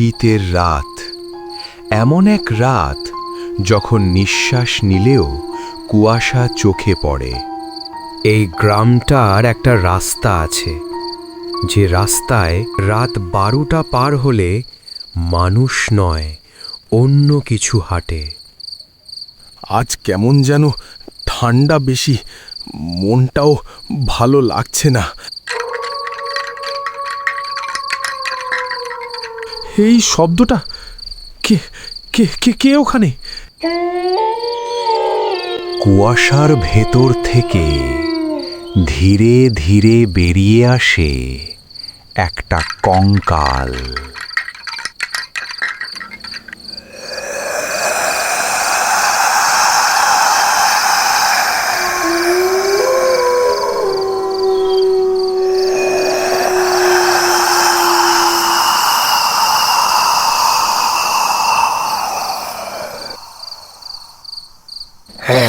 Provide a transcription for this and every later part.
শীতের রাত, এমন এক রাত যখন নিঃশ্বাস নিলেও কুয়াশা চোখে পড়ে। এই গ্রামটার একটা রাস্তা আছে, যে রাস্তায় রাত 12টা পার হলে মানুষ নয়, অন্য কিছু হাঁটে। আজ কেমন যেন ঠান্ডা বেশি, মনটাও ভালো লাগছে না। এই শব্দটা, কে কে কে কে ওখানে? কুয়াশার ভেতর থেকে ধীরে ধীরে বেরিয়ে আসে একটা কঙ্কাল।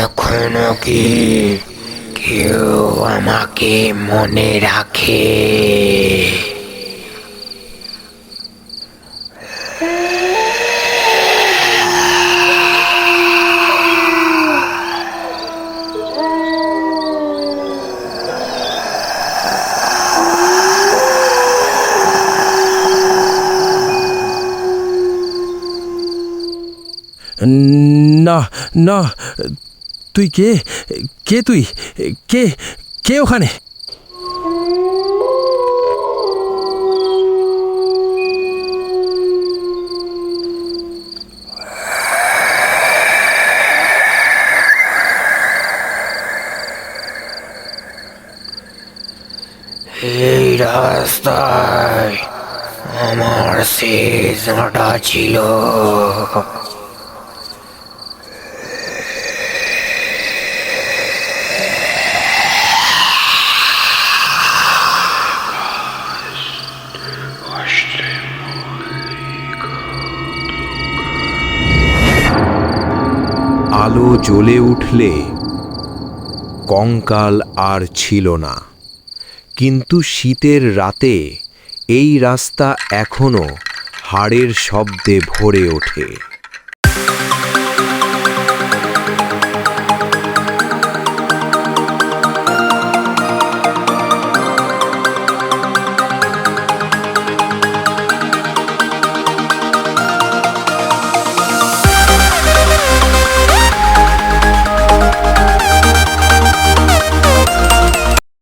এখনো কি কেউ আমাকে মনে রাখে? না না, তুই কে? কে তুই? কে কে ওখানে? এই রাস্তায় আমার শেষ হাঁটা ছিল। আলো জ্বলে উঠলে কঙ্কাল আর ছিল না, কিন্তু শীতের রাতে এই রাস্তা এখনো হাড়ের শব্দে ভরে ওঠে।